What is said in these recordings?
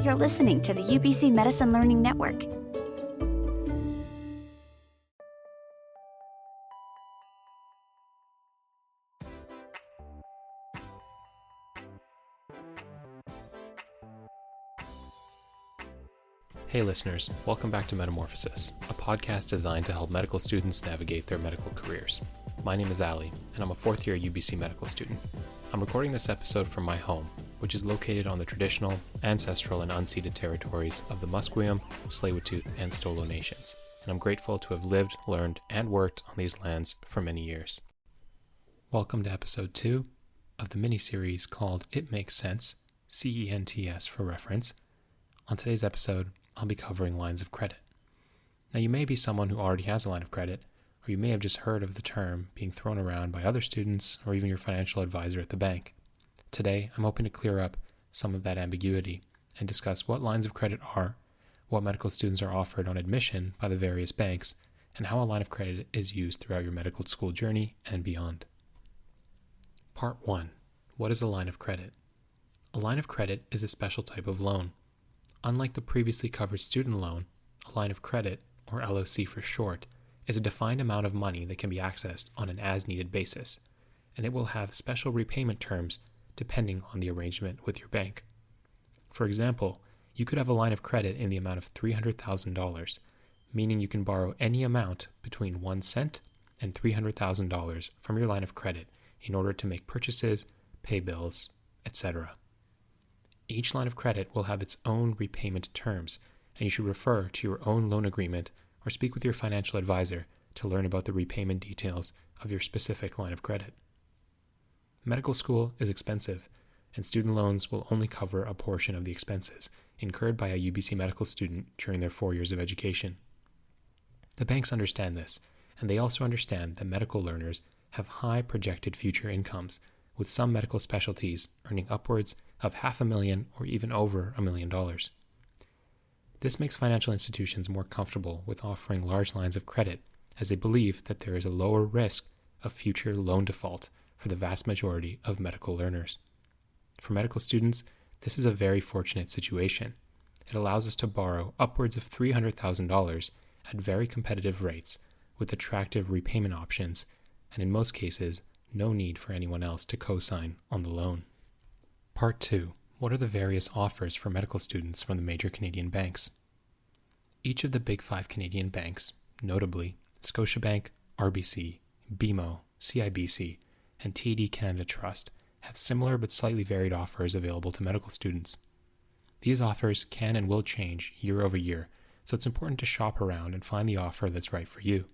You're listening to the UBC Medicine Learning Network. Hey listeners, welcome back to Metamorphosis, a podcast designed to help medical students navigate their medical careers. My name is Ali, and I'm a fourth year UBC medical student. I'm recording this episode from my home, which is located on the traditional, ancestral, and unceded territories of the Musqueam, Tsleil-Waututh, and Stolo nations, and I'm grateful to have lived, learned, and worked on these lands for many years. Welcome to episode 2 of the mini-series called It Makes Sense, CENTS for reference. On today's episode, I'll be covering lines of credit. Now, you may be someone who already has a line of credit, or you may have just heard of the term being thrown around by other students or even your financial advisor at the bank. Today, I'm hoping to clear up some of that ambiguity and discuss what lines of credit are, what medical students are offered on admission by the various banks, and how a line of credit is used throughout your medical school journey and beyond. Part 1. What is a line of credit? A line of credit is a special type of loan. Unlike the previously covered student loan, a line of credit, or LOC for short, is a defined amount of money that can be accessed on an as-needed basis, and it will have special repayment terms depending on the arrangement with your bank. For example, you could have a line of credit in the amount of $300,000, meaning you can borrow any amount between 1 cent and $300,000 from your line of credit in order to make purchases, pay bills, etc. Each line of credit will have its own repayment terms, and you should refer to your own loan agreement or speak with your financial advisor to learn about the repayment details of your specific line of credit. Medical school is expensive, and student loans will only cover a portion of the expenses incurred by a UBC medical student during their 4 years of education. The banks understand this, and they also understand that medical learners have high projected future incomes, with some medical specialties earning upwards of $500,000 or even over $1 million. This makes financial institutions more comfortable with offering large lines of credit, as they believe that there is a lower risk of future loan default for the vast majority of medical learners. For medical students, this is a very fortunate situation. It allows us to borrow upwards of $300,000 at very competitive rates with attractive repayment options, and in most cases, no need for anyone else to co-sign on the loan. Part 2. What are the various offers for medical students from the major Canadian banks? Each of the big 5 Canadian banks, notably Scotiabank, RBC, BMO, CIBC, and TD Canada Trust, have similar but slightly varied offers available to medical students. These offers can and will change year over year, so it's important to shop around and find the offer that's right for you.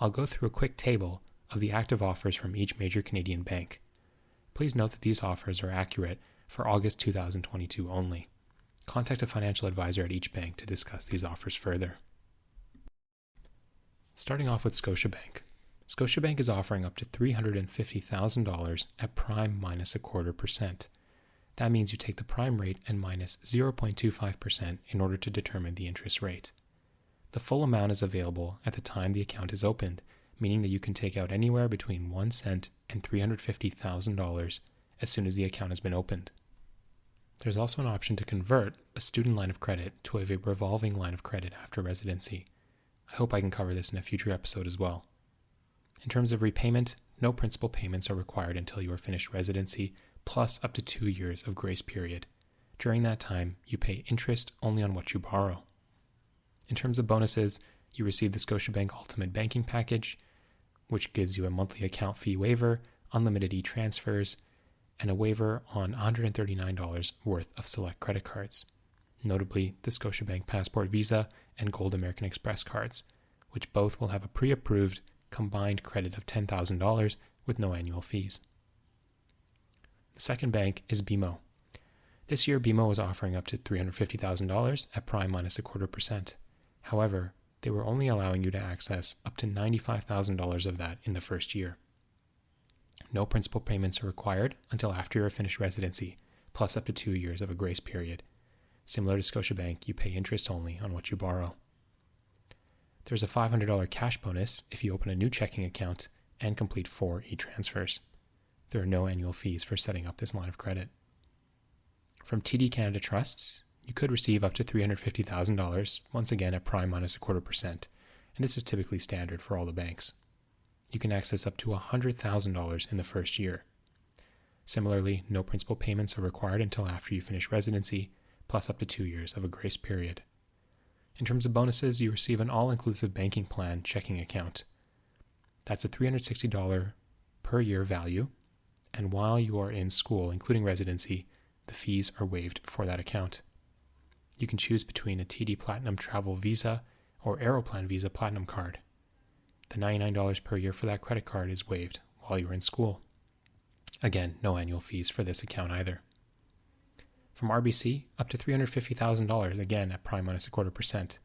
I'll go through a quick table of the active offers from each major Canadian bank. Please note that these offers are accurate for August 2022 only. Contact a financial advisor at each bank to discuss these offers further. Starting off with Scotiabank. Scotiabank is offering up to $350,000 at prime minus 0.25%. That means you take the prime rate and minus 0.25% in order to determine the interest rate. The full amount is available at the time the account is opened, meaning that you can take out anywhere between 1 cent and $350,000 as soon as the account has been opened. There's also an option to convert a student line of credit to a revolving line of credit after residency. I hope I can cover this in a future episode as well. In terms of repayment, no principal payments are required until you are finished residency, plus up to 2 years of grace period. During that time, you pay interest only on what you borrow. In terms of bonuses, you receive the Scotiabank Ultimate Banking Package, which gives you a monthly account fee waiver, unlimited e-transfers, and a waiver on $139 worth of select credit cards, notably the Scotiabank Passport Visa and Gold American Express cards, which both will have a pre-approved combined credit of $10,000 with no annual fees. The second bank is BMO. This year, BMO is offering up to $350,000 at prime minus 0.25%. However, they were only allowing you to access up to $95,000 of that in the first year. No principal payments are required until after your finished residency, plus up to 2 years of a grace period. Similar to Scotiabank, you pay interest only on what you borrow. There's a $500 cash bonus if you open a new checking account and complete 4 e-transfers. There are no annual fees for setting up this line of credit. From TD Canada Trust, you could receive up to $350,000, once again at prime minus 0.25%, and this is typically standard for all the banks. You can access up to $100,000 in the first year. Similarly, no principal payments are required until after you finish residency, plus up to 2 years of a grace period. In terms of bonuses, you receive an all-inclusive banking plan checking account. That's a $360 per year value, and while you are in school, including residency, the fees are waived for that account. You can choose between a TD Platinum Travel Visa or Aeroplan Visa Platinum card. The $99 per year for that credit card is waived while you're in school. Again, no annual fees for this account either. From RBC, up to $350,000, again at prime minus 0.25%.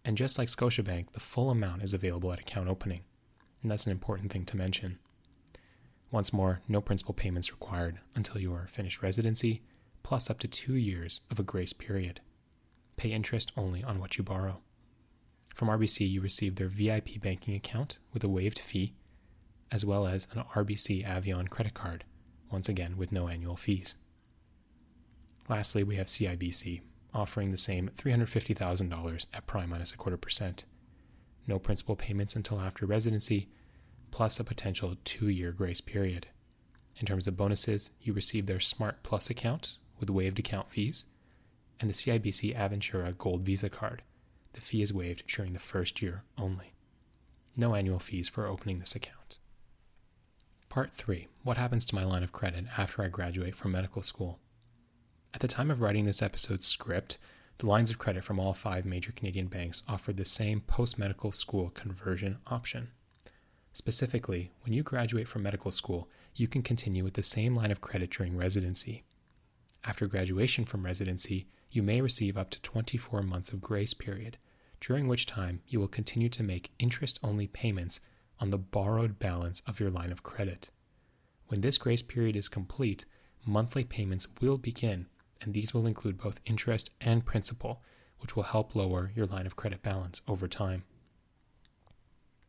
And just like Scotiabank, the full amount is available at account opening. And that's an important thing to mention. Once more, no principal payments required until you are finished residency, plus up to 2 years of a grace period. Pay interest only on what you borrow. From RBC, you receive their VIP banking account with a waived fee, as well as an RBC Avion credit card, once again with no annual fees. Lastly, we have CIBC, offering the same $350,000 at prime minus 0.25%. No principal payments until after residency, plus a potential 2-year grace period. In terms of bonuses, you receive their Smart Plus account with waived account fees, and the CIBC Aventura Gold Visa card. The fee is waived during the first year only. No annual fees for opening this account. Part 3. What happens to my line of credit after I graduate from medical school? At the time of writing this episode's script, the lines of credit from all 5 major Canadian banks offered the same post-medical school conversion option. Specifically, when you graduate from medical school, you can continue with the same line of credit during residency. After graduation from residency, you may receive up to 24 months of grace period, during which time you will continue to make interest-only payments on the borrowed balance of your line of credit. When this grace period is complete, monthly payments will begin, and these will include both interest and principal, which will help lower your line of credit balance over time.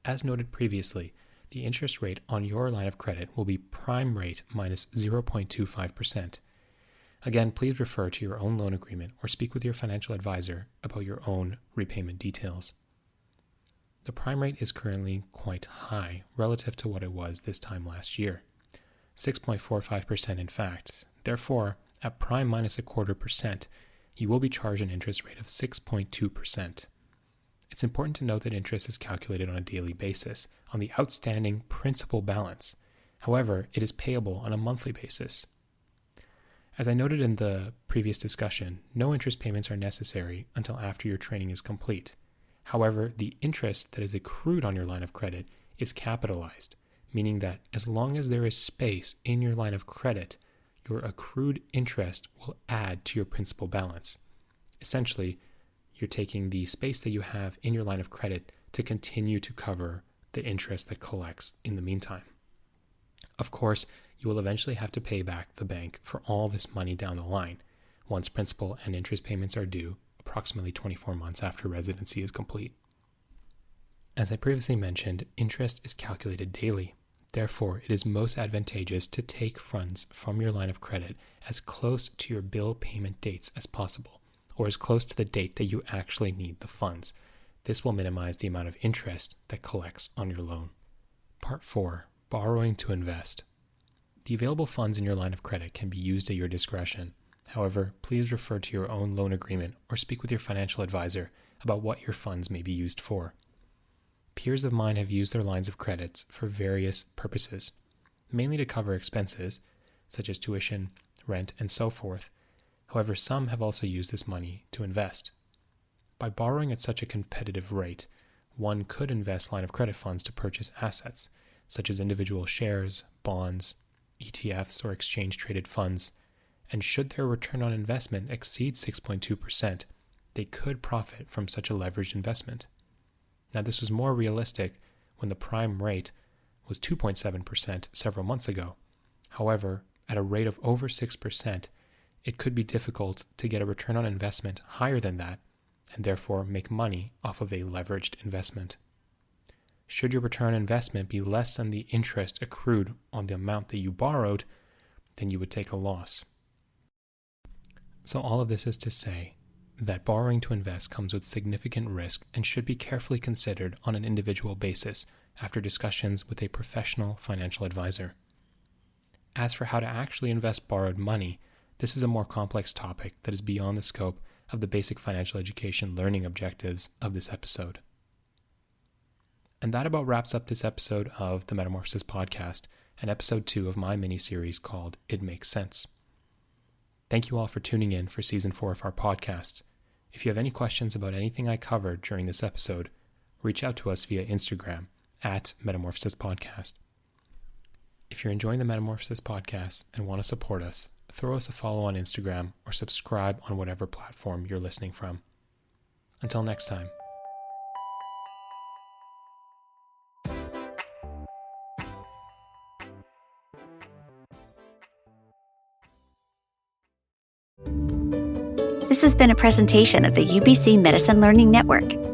As noted previously, the interest rate on your line of credit will be prime rate minus 0.25%. Again, please refer to your own loan agreement or speak with your financial advisor about your own repayment details. The prime rate is currently quite high relative to what it was this time last year, 6.45% in fact. Therefore, at prime minus 0.25%, you will be charged an interest rate of 6.2%. It's important to note that interest is calculated on a daily basis on the outstanding principal balance. However, it is payable on a monthly basis. As I noted in the previous discussion, no interest payments are necessary until after your training is complete. However, the interest that is accrued on your line of credit is capitalized, meaning that as long as there is space in your line of credit, your accrued interest will add to your principal balance. Essentially, you're taking the space that you have in your line of credit to continue to cover the interest that collects in the meantime. Of course, you will eventually have to pay back the bank for all this money down the line, once principal and interest payments are due approximately 24 months after residency is complete. As I previously mentioned, interest is calculated daily. Therefore, it is most advantageous to take funds from your line of credit as close to your bill payment dates as possible, or as close to the date that you actually need the funds. This will minimize the amount of interest that collects on your loan. Part 4. Borrowing to invest. The available funds in your line of credit can be used at your discretion. However, please refer to your own loan agreement or speak with your financial advisor about what your funds may be used for. Peers of mine have used their lines of credit for various purposes, mainly to cover expenses, such as tuition, rent, and so forth. However, some have also used this money to invest. By borrowing at such a competitive rate, one could invest line of credit funds to purchase assets, such as individual shares, bonds, ETFs, or exchange-traded funds, and should their return on investment exceed 6.2%, they could profit from such a leveraged investment. Now, this was more realistic when the prime rate was 2.7% several months ago. However, at a rate of over 6%, it could be difficult to get a return on investment higher than that, and therefore make money off of a leveraged investment. Should your return on investment be less than the interest accrued on the amount that you borrowed, then you would take a loss. So all of this is to say that borrowing to invest comes with significant risk and should be carefully considered on an individual basis after discussions with a professional financial advisor. As for how to actually invest borrowed money, this is a more complex topic that is beyond the scope of the basic financial education learning objectives of this episode. And that about wraps up this episode of the Metamorphosis Podcast and episode 2 of my mini-series called It Makes Sense. Thank you all for tuning in for season 4 of our podcast. If you have any questions about anything I covered during this episode, reach out to us via Instagram at MEDamorphosis Podcast. If you're enjoying the Metamorphosis Podcast and want to support us, throw us a follow on Instagram or subscribe on whatever platform you're listening from. Until next time. This has been a presentation of the UBC Medicine Learning Network.